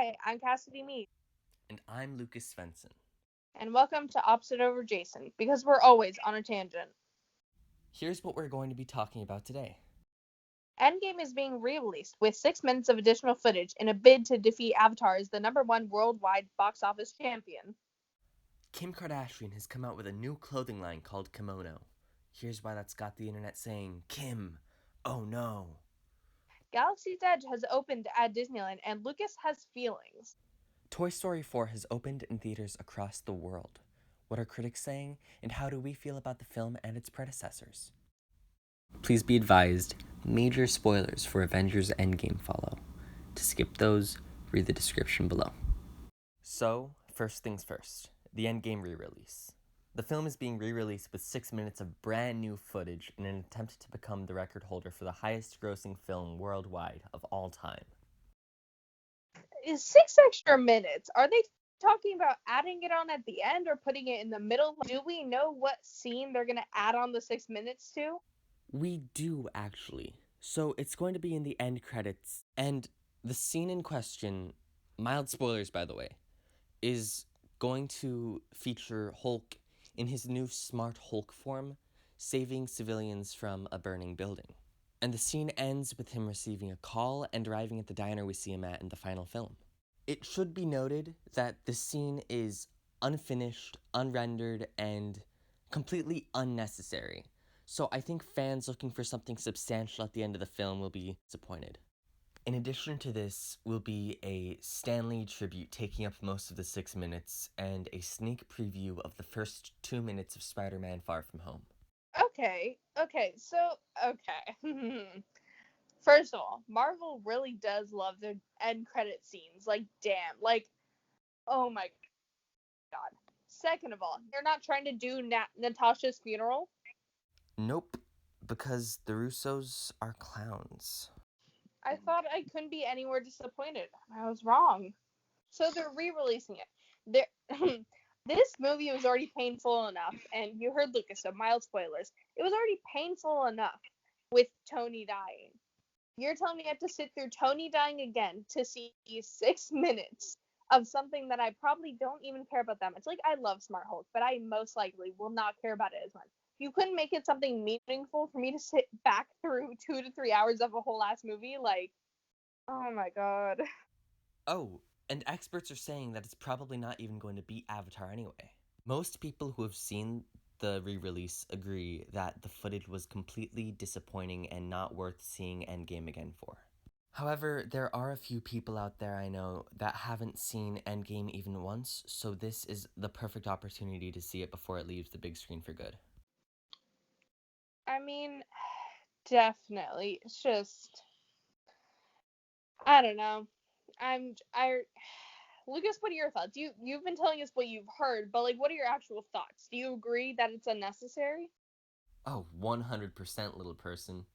Hi, I'm Cassidy Mead, And I'm Lucas Svensson. and welcome to Opposite Over Jason, because we're always on a tangent. Here's what we're going to be talking about today. Endgame is being re-released with 6 minutes of additional footage in a bid to defeat Avatar as the #1 worldwide box office champion. Kim Kardashian has come out with a new clothing line called Kimono. Here's why that's got the internet saying, Kim, oh no. Galaxy's Edge has opened at Disneyland, and Lucas has feelings. Toy Story 4 has opened in theaters across the world. What are critics saying, and how do we feel about the film and its predecessors? Please be advised, major spoilers for Avengers Endgame follow. To skip those, read the description below. So, first things first, the Endgame re-release. The film is being re-released with 6 minutes of brand new footage in an attempt to become the record holder for the highest grossing film worldwide of all time. Is 6 extra minutes? Are they talking about adding it on at the end or putting it in the middle? Do we know what scene they're going to add on the 6 minutes to? We do, actually. So it's going to be in the end credits, and the scene in question, mild spoilers by the way, is going to feature Hulk in his new smart Hulk form, saving civilians from a burning building. And the scene ends with him receiving a call and arriving at the diner we see him at in the final film. It should be noted that the scene is unfinished, unrendered, and completely unnecessary. So I think fans looking for something substantial at the end of the film will be disappointed. In addition to this will be a Stanley tribute taking up most of the 6 minutes and a sneak preview of the first 2 minutes of Spider-Man Far From Home. Okay. First of all, Marvel really does love their end credit scenes. Like, damn. Like, oh my god. Second of all, they're not trying to do Natasha's funeral. Nope, because the Russos are clowns. I thought I couldn't be any more disappointed. I was wrong. So they're re-releasing it. This movie was already painful enough, and you heard Lucas, so mild spoilers. It was already painful enough with Tony dying. You're telling me I have to sit through Tony dying again to see 6 minutes of something that I probably don't even care about that much. Like, I love Smart Hulk, but I most likely will not care about it as much. You couldn't make it something meaningful for me to sit back through 2 to 3 hours of a whole ass movie. Like, oh my god. Oh, and experts are saying that it's probably not even going to beat Avatar anyway. Most people who have seen the re release agree that the footage was completely disappointing and not worth seeing Endgame again for. However, there are a few people out there I know that haven't seen Endgame even once, so this is the perfect opportunity to see it before it leaves the big screen for good. I mean, definitely. It's just, I don't know. I Lucas, what are your thoughts? You've been telling us what you've heard, but like, what are your actual thoughts? Do you agree that it's unnecessary? Oh, 100% little person.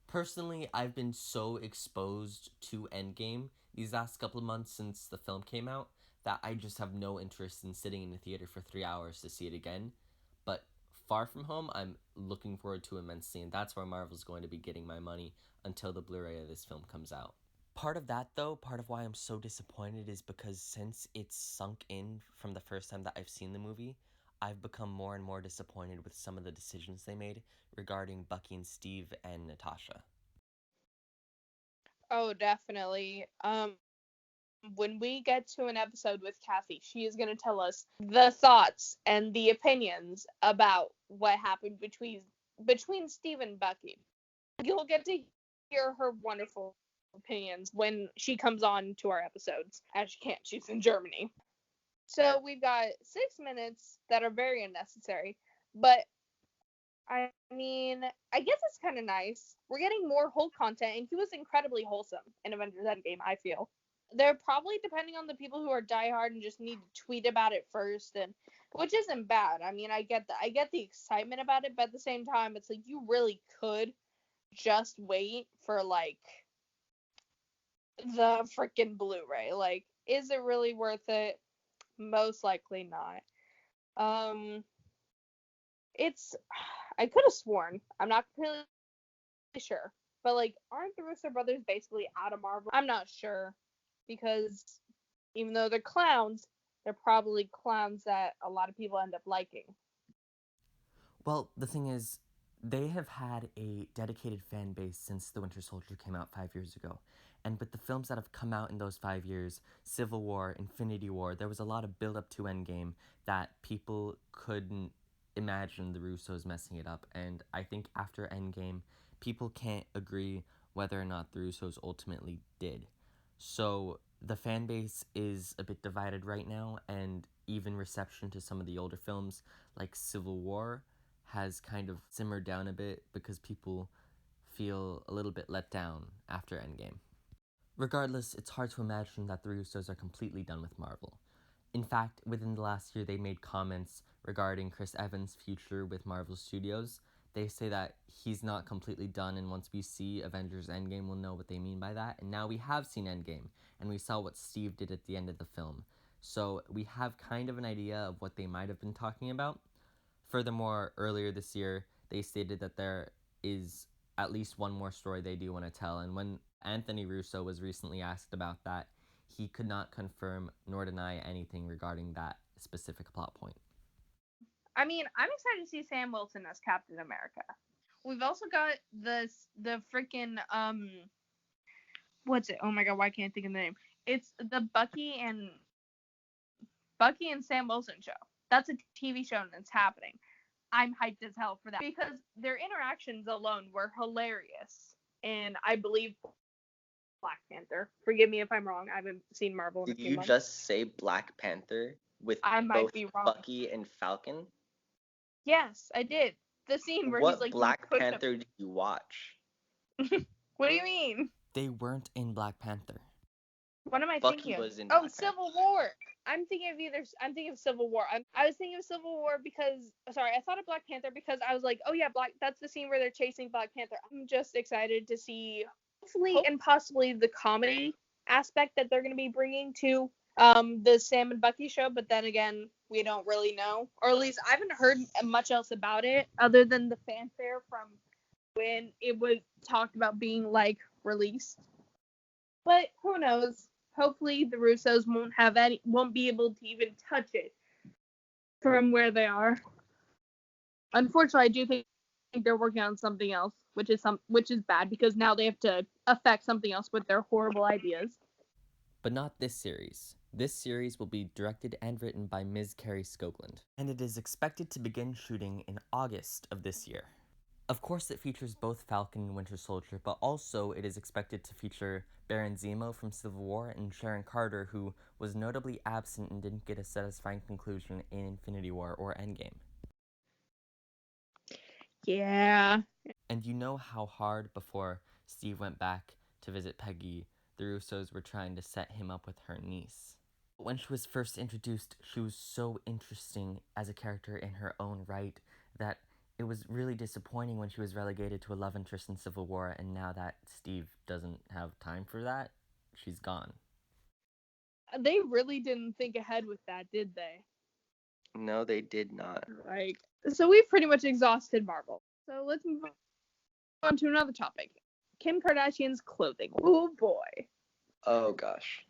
Personally, I've been so exposed to Endgame these last couple of months since the film came out that I just have no interest in sitting in the theater for 3 hours to see it again. But Far From Home, I'm looking forward to immensely, and that's where Marvel's going to be getting my money until the Blu ray of this film comes out. Part of that, though, part of why I'm so disappointed is because since it's sunk in from the first time that I've seen the movie, I've become more and more disappointed with some of the decisions they made regarding Bucky and Steve and Natasha. Oh, definitely. When we get to an episode with Kathy, she is going to tell us the thoughts and the opinions about what happened between Steve and Bucky. You'll get to hear her wonderful opinions when she comes on to our episodes, as she can't. She's in Germany. So we've got 6 minutes that are very unnecessary, but I mean, I guess it's kind of nice. We're getting more Hulk content, and he was incredibly wholesome in Avengers Endgame, I feel. They're probably depending on the people who are diehard and just need to tweet about it first, and which isn't bad. I mean, I get the excitement about it, but at the same time, it's like you really could just wait for like the freaking Blu-ray. Like, is it really worth it? Most likely not. Um, it's I could have sworn. I'm not really sure, but like, aren't the Russo brothers basically out of Marvel? I'm not sure because Even though they're clowns, they're probably clowns that a lot of people end up liking. Well, the thing is, they have had a dedicated fan base since The Winter Soldier came out 5 years ago. And with the films that have come out in those 5 years, Civil War, Infinity War, there was a lot of build up to Endgame that people couldn't imagine the Russos messing it up. And I think after Endgame, people can't agree whether or not the Russos ultimately did. So the fan base is a bit divided right now, and even reception to some of the older films like Civil War has kind of simmered down a bit because people feel a little bit let down after Endgame. Regardless, it's hard to imagine that the Russos are completely done with Marvel. In fact, within the last year, they made comments regarding Chris Evans' future with Marvel Studios. They say that he's not completely done, and once we see Avengers Endgame, we'll know what they mean by that. And now we have seen Endgame, and we saw what Steve did at the end of the film. So we have kind of an idea of what they might have been talking about. Furthermore, earlier this year, they stated that there is at least one more story they do want to tell, and when Anthony Russo was recently asked about that, he could not confirm nor deny anything regarding that specific plot point. I mean, I'm excited to see Sam Wilson as Captain America. We've also got the freaking what's it? Oh my god, why can't I think of the name? It's the Bucky and Sam Wilson show. That's a TV show and it's happening. I'm hyped as hell for that because their interactions alone were hilarious. And I believe Black Panther. Forgive me if I'm wrong. I haven't seen Marvel in a Did few you months. just say Black Panther with I might both be wrong. Bucky and Falcon? Yes, I did. The scene where What he's like Black Panther did you watch? What do you mean? They weren't in Black Panther. What am I Bucky thinking of? was in Black Civil War. I'm thinking of Civil War. I was thinking of Civil War because I thought of Black Panther because I was like, oh yeah, that's the scene where they're chasing Black Panther. I'm just excited to see hopefully and possibly the comedy aspect that they're going to be bringing to the Sam and Bucky show, but then again, we don't really know, or at least I haven't heard much else about it other than the fanfare from when it was talked about being like released. But who knows? Hopefully the Russos won't be able to even touch it from where they are. Unfortunately, I do think they're working on something else, which is bad because now they have to affect something else with their horrible ideas. But not this series. This series will be directed and written by Ms. Carrie Skoglund, and it is expected to begin shooting in August of this year. Of course, it features both Falcon and Winter Soldier, but also it is expected to feature Baron Zemo from Civil War and Sharon Carter, who was notably absent and didn't get a satisfying conclusion in Infinity War or Endgame. Yeah. And you know how hard before Steve went back to visit Peggy, the Russos were trying to set him up with her niece. When she was first introduced, she was so interesting as a character in her own right that it was really disappointing when she was relegated to a love interest in Civil War, and now that Steve doesn't have time for that, she's gone. They really didn't think ahead with that, did they? No, they did not. Like, so we've pretty much exhausted Marvel. So let's move on to another topic. Kim Kardashian's clothing. Oh boy. Oh gosh.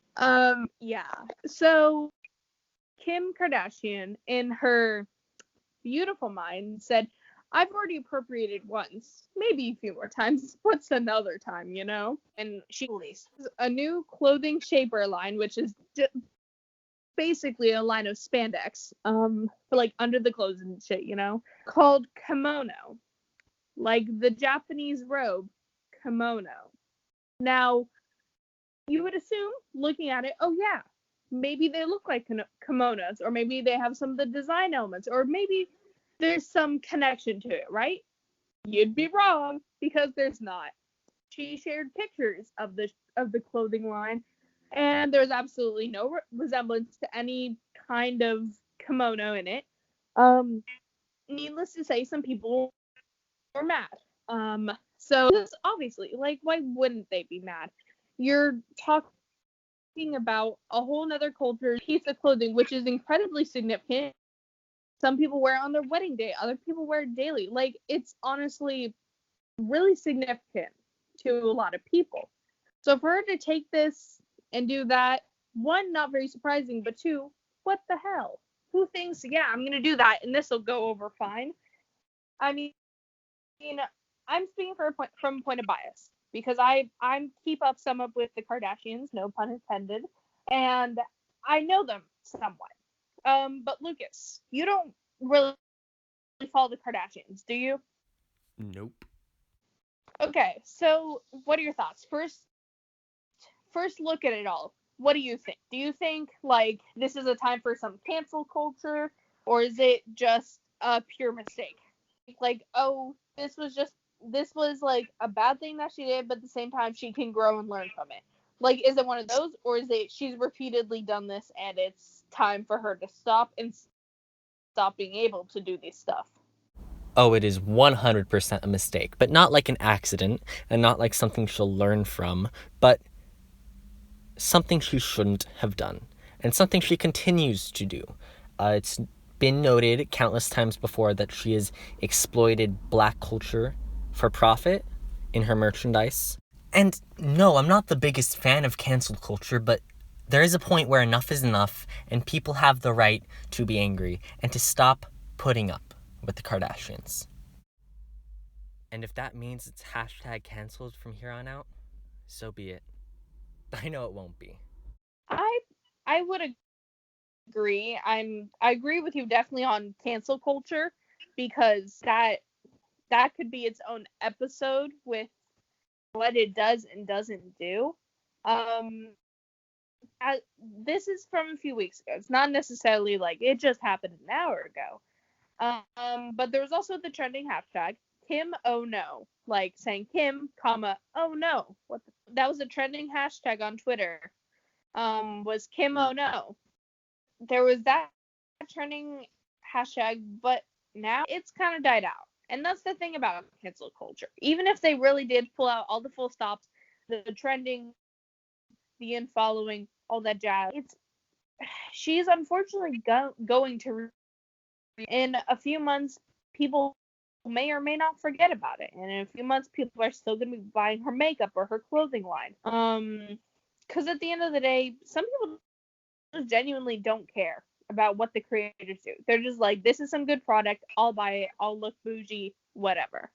Yeah. So Kim Kardashian, in her beautiful mind, said, I've already appropriated once, maybe a few more times. What's another time, you know? And she released a new clothing shaper line, which is basically a line of spandex, for like under the clothes and shit, you know, called Kimono, like the Japanese robe, kimono. Now, you would assume, looking at it, oh yeah, maybe they look like kimonos, or maybe they have some of the design elements, or maybe there's some connection to it, right? You'd be wrong, because there's not. She shared pictures of the clothing line, and there's absolutely no resemblance to any kind of kimono in it. Needless to say, some people were mad. So this obviously, like, why wouldn't they be mad? You're talking about a whole nother culture piece of clothing, which is incredibly significant. Some people wear it on their wedding day, other people wear it daily. Like, it's honestly really significant to a lot of people. So for her to take this and do that, one, not very surprising, but two, what the hell? Who thinks, yeah, I'm gonna do that and this will go over fine? I mean, I'm speaking from a point of bias because I'm keep up some up with the Kardashians, no pun intended, and I know them somewhat. But Lucas, you don't really follow the Kardashians, do you? Nope. Okay, so what are your thoughts? First look at it all. What do you think? Do you think like this is a time for some cancel culture, or is it just a pure mistake? Like, oh, this was like a bad thing that she did, but at the same time she can grow and learn from it. Like, is it one of those, or is it she's repeatedly done this and it's time for her to stop and stop being able to do this stuff? Oh, it is 100% a mistake, but not like an accident and not like something she'll learn from, but something she shouldn't have done and something she continues to do. It's been noted countless times before that she has exploited black culture for profit in her merchandise. And no, I'm not the biggest fan of cancel culture, but there is a point where enough is enough and people have the right to be angry and to stop putting up with the Kardashians. And if that means it's hashtag canceled from here on out, so be it. I know it won't be. I would agree. I agree with you definitely on cancel culture because that could be its own episode with what it does and doesn't do. Um, this is from a few weeks ago. It's not necessarily like it just happened an hour ago. But there was also the trending hashtag Kim oh no, like saying Kim, comma oh no. That was a trending hashtag on Twitter. Was Kim oh no. There was that trending hashtag, but now it's kind of died out. And that's the thing about cancel culture. Even if they really did pull out all the full stops, the trending, the unfollowing, all that jazz, she's unfortunately going to in a few months. People may or may not forget about it, and in a few months, people are still going to be buying her makeup or her clothing line. Because at the end of the day, some people just genuinely don't care about what the creators do. They're just like, this is some good product. I'll buy it. I'll look bougie, whatever.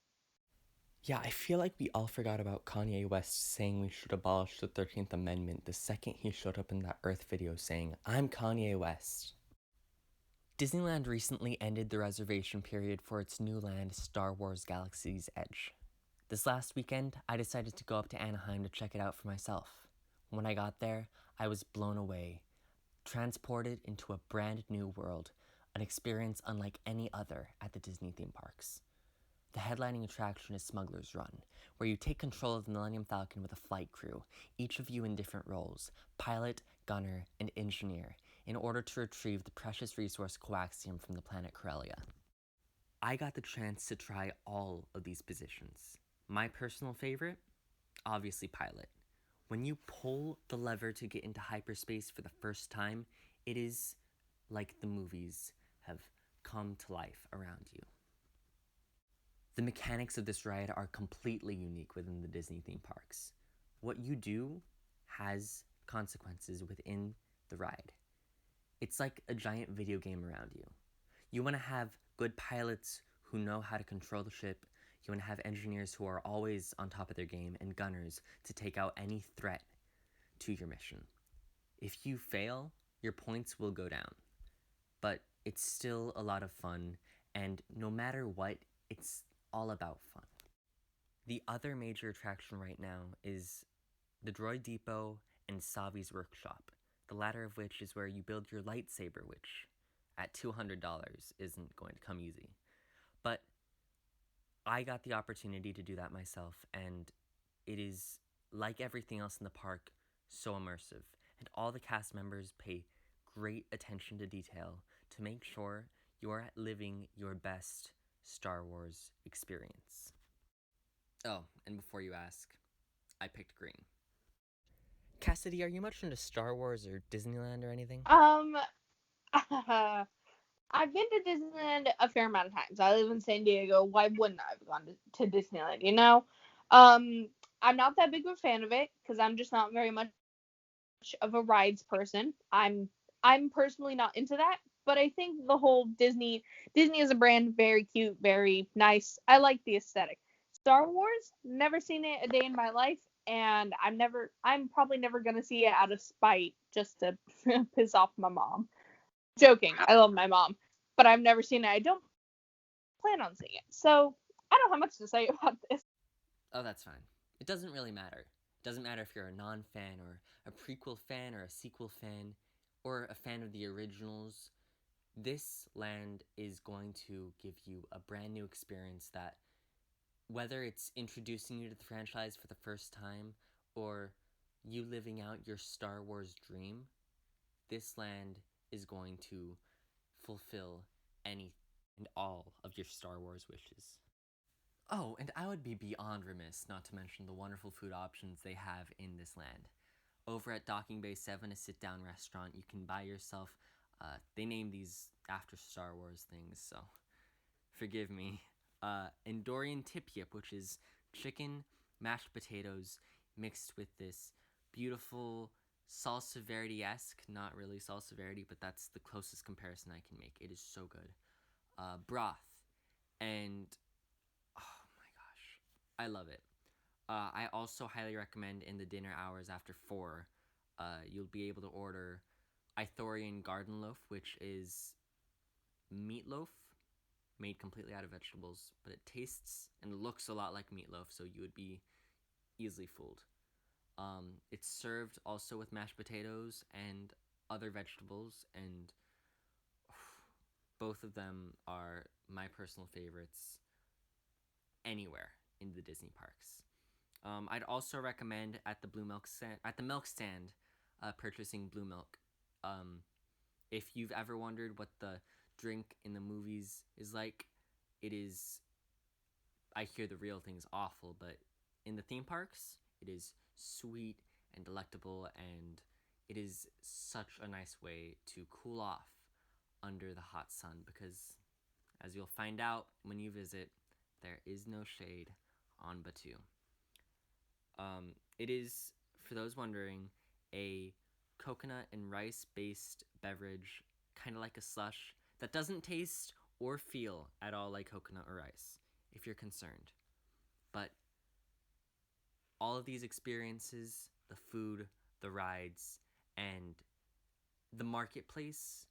Yeah, I feel like we all forgot about Kanye West saying we should abolish the 13th Amendment the second he showed up in that Earth video saying, I'm Kanye West. Disneyland recently ended the reservation period for its new land, Star Wars Galaxy's Edge. This last weekend, I decided to go up to Anaheim to check it out for myself. When I got there, I was blown away, transported into a brand new world, an experience unlike any other at the Disney theme parks. The headlining attraction is Smuggler's Run, where you take control of the Millennium Falcon with a flight crew, each of you in different roles, pilot, gunner, and engineer, in order to retrieve the precious resource coaxium from the planet Corellia. I got the chance to try all of these positions. My personal favorite? Obviously pilot. When you pull the lever to get into hyperspace for the first time, it is like the movies have come to life around you. The mechanics of this ride are completely unique within the Disney theme parks. What you do has consequences within the ride. It's like a giant video game around you. You want to have good pilots who know how to control the ship. You want to have engineers who are always on top of their game and gunners to take out any threat to your mission. If you fail, your points will go down. But it's still a lot of fun, and no matter what, it's all about fun. The other major attraction right now is the Droid Depot and Savi's Workshop, the latter of which is where you build your lightsaber, which at $200 isn't going to come easy. But I got the opportunity to do that myself, and it is, like everything else in the park, so immersive, and all the cast members pay great attention to detail to make sure you're living your best Star Wars experience. Oh, and before you ask, I picked green. Cassidy, are you much into Star Wars or Disneyland or anything? I've been to Disneyland a fair amount of times. I live in San Diego. Why wouldn't I have gone to Disneyland, you know? I'm not that big of a fan of it because I'm just not very much of a rides person. I'm personally not into that, but I think the whole Disney as a brand, very cute, very nice. I like the aesthetic. Star Wars, never seen it a day in my life, and I'm probably never gonna see it out of spite just to piss off my mom. Joking, I love my mom, but I've never seen it. I don't plan on seeing it, so I don't have much to say about this. Oh, that's fine. It doesn't really matter. It doesn't matter if you're a non-fan or a prequel fan or a sequel fan or a fan of the originals. This land is going to give you a brand new experience that, whether it's introducing you to the franchise for the first time or you living out your Star Wars dream, this land is going to fulfill any and all of your Star Wars wishes. Oh, and I would be beyond remiss not to mention the wonderful food options they have in this land. Over at Docking Bay 7, a sit-down restaurant, you can buy yourself, they name these after Star Wars things, so forgive me. Endorian tip yip, which is chicken, mashed potatoes, mixed with this beautiful salsa verde-esque, not really salsa verde, but that's the closest comparison I can make. It is so good. Broth, and oh my gosh, I love it. I also highly recommend in the dinner hours after 4, you'll be able to order Ithorian garden loaf, which is meatloaf made completely out of vegetables, but it tastes and looks a lot like meatloaf, so you would be easily fooled. It's served also with mashed potatoes and other vegetables, and both of them are my personal favorites anywhere in the Disney parks. I'd also recommend at the milk stand, purchasing blue milk. If you've ever wondered what the drink in the movies is like, it is. I hear the real thing's awful, but in the theme parks, it is sweet and delectable, and it is such a nice way to cool off under the hot sun because, as you'll find out when you visit, there is no shade on Batu. It is, for those wondering, a coconut and rice based beverage, kind of like a slush, that doesn't taste or feel at all like coconut or rice, if you're concerned. But all of these experiences, the food, the rides, and the marketplace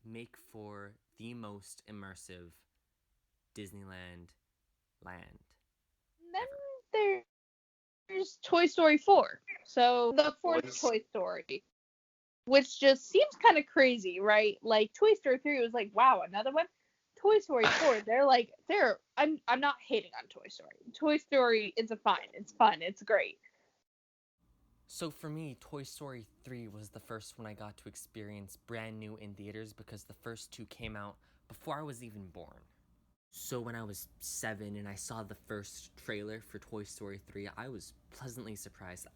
make for the most immersive Disneyland land Then ever. there's Toy Story 4. So the fourth Toy Story, which just seems kind of crazy, right? Like Toy Story 3 was like, wow, another one. Toy Story 4, I'm not hating on Toy Story. Toy Story is it's fun, it's great. So for me, Toy Story 3 was the first one I got to experience brand new in theaters because the first 2 came out before I was even born. So when I was 7 and I saw the first trailer for Toy Story 3, I was pleasantly surprised.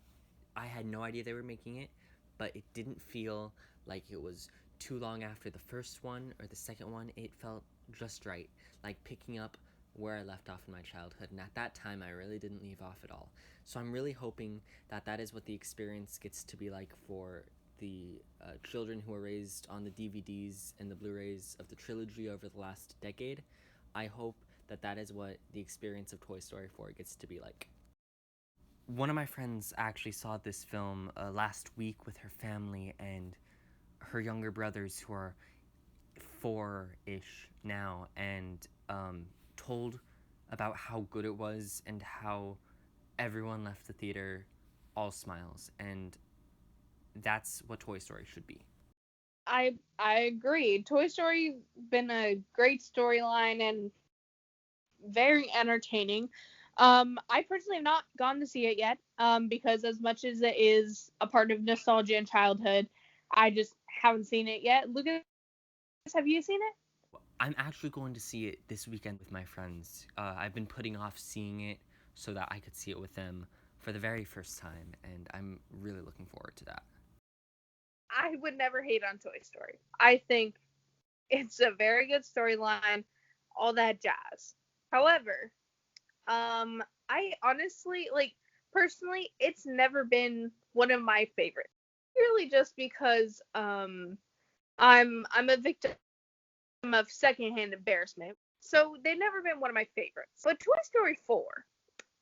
I had no idea they were making it, but it didn't feel like it was too long after the first one or the second one. It felt just right, like picking up where I left off in my childhood, and at that time I really didn't leave off at all. So I'm really hoping that that is what the experience gets to be like for the children who were raised on the DVDs and the Blu-rays of the trilogy over the last decade. I hope that that is what the experience of Toy Story 4 gets to be like. One of my friends actually saw this film last week with her family and her younger brothers, who are 4-ish now, and told about how good it was and how everyone left the theater all smiles, and that's what Toy Story should be. I agree. Toy Story been a great storyline and very entertaining. I personally have not gone to see it yet, because as much as it is a part of nostalgia and childhood, I just haven't seen it yet. Lucas, have you seen it? I'm actually going to see it this weekend with my friends. I've been putting off seeing it so that I could see it with them for the very first time, and I'm really looking forward to that. I would never hate on Toy Story. I think it's a very good storyline, all that jazz. However, I honestly, personally, it's never been one of my favorites. Purely just because I'm a victim of secondhand embarrassment. So they've never been one of my favorites. But Toy Story 4,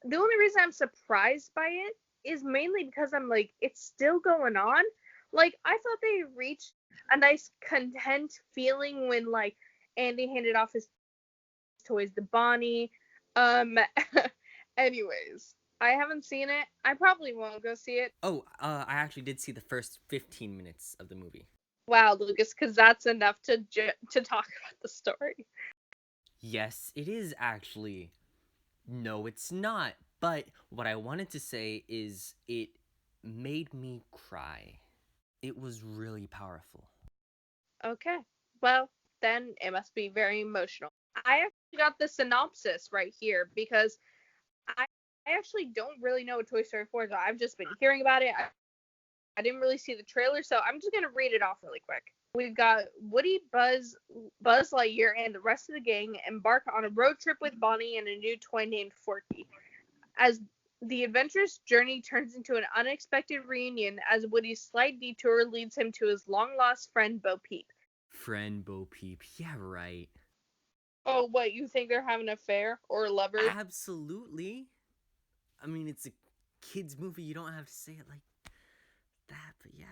the only reason I'm surprised by it is mainly because I'm like, it's still going on. Like, I thought they reached a nice content feeling when like Andy handed off his toys to Bonnie. Um anyways, I haven't seen it. I probably won't go see it. Oh, I actually did see the first 15 minutes of the movie. Wow, Lucas, because that's enough to talk about the story. Yes, it is actually. No, it's not. But what I wanted to say is it made me cry. It was really powerful. Okay, well, then it must be very emotional. I actually got the synopsis right here because I actually don't really know what Toy Story 4 is. I've just been hearing about it. I didn't really see the trailer, so I'm just gonna read it off really quick. We've got Woody, Buzz Lightyear, and the rest of the gang embark on a road trip with Bonnie and a new toy named Forky. As the adventurous journey turns into an unexpected reunion, as Woody's slight detour leads him to his long-lost friend Bo Peep. Friend Bo Peep. Yeah, right. Oh, what, you think they're having an affair or lovers? Absolutely. I mean, it's a kid's movie. You don't have to say it like that, but yeah.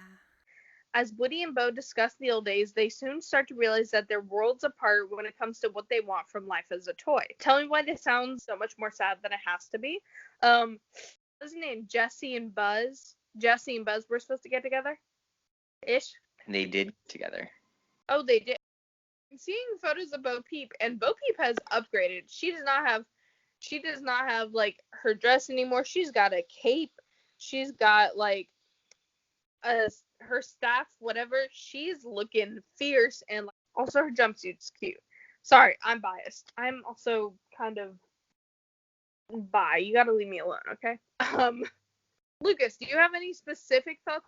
As Woody and Bo discuss the old days, they soon start to realize that they're worlds apart when it comes to what they want from life as a toy. Tell me why this sounds so much more sad than it has to be. Wasn't it Jesse and Buzz? Jesse and Buzz were supposed to get together? Ish. And they did together. Oh, they did. I'm seeing photos of Bo Peep, and Bo Peep has upgraded. She does not have like her dress anymore. She's got a cape. She's got like her staff, whatever. She's looking fierce, and like, also her jumpsuit's cute. Sorry, I'm biased. I'm also kind of bi. You gotta leave me alone, okay? Lucas, do you have any specific thoughts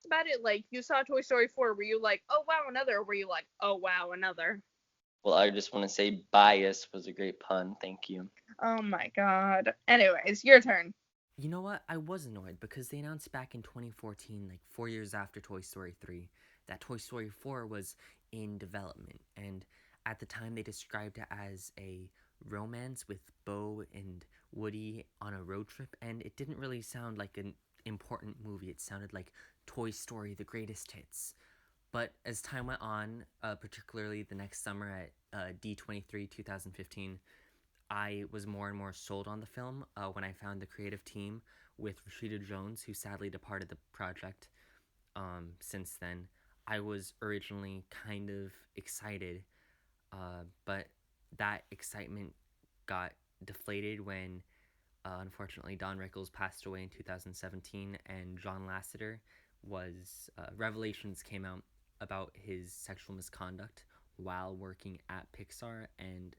about it? Like, you saw Toy Story 4, were you like, oh wow, another? Or were you like, oh wow, another? Well, I just want to say bias was a great pun. Thank you. Oh my god. Anyways, your turn. You know what? I was annoyed because they announced back in 2014, like 4 years after Toy Story 3, that Toy Story 4 was in development. And at the time, they described it as a romance with Bo and Woody on a road trip. And it didn't really sound like an important movie. It sounded like Toy Story, the greatest hits. But as time went on, particularly the next summer at D23 2015, I was more and more sold on the film when I found the creative team with Rashida Jones, who sadly departed the project since then. I was originally kind of excited, but that excitement got deflated when unfortunately Don Rickles passed away in 2017 and John Lasseter revelations came out about his sexual misconduct while working at Pixar, and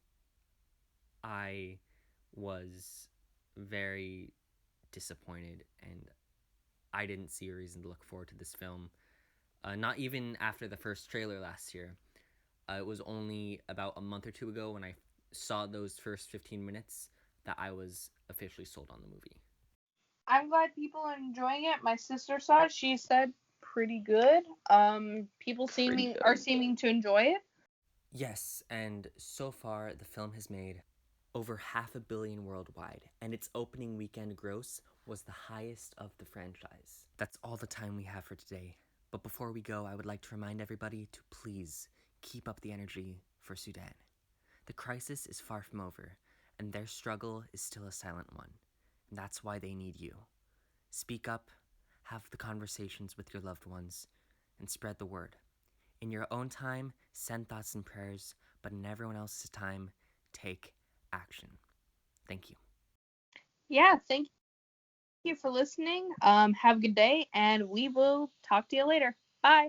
I was very disappointed, and I didn't see a reason to look forward to this film. Not even after the first trailer last year. It was only about a month or two ago when I saw those first 15 minutes that I was officially sold on the movie. I'm glad people are enjoying it. My sister saw it. She said pretty good. People are seeming to enjoy it. Yes, and so far the film has made over $500 million worldwide, and its opening weekend gross was the highest of the franchise. That's all the time we have for today. But before we go, I would like to remind everybody to please keep up the energy for Sudan. The crisis is far from over, and their struggle is still a silent one. And that's why they need you. Speak up, have the conversations with your loved ones, and spread the word. In your own time, send thoughts and prayers, but in everyone else's time, take action. Thank you. Yeah, thank you for listening. Have a good day, and we will talk to you later. Bye.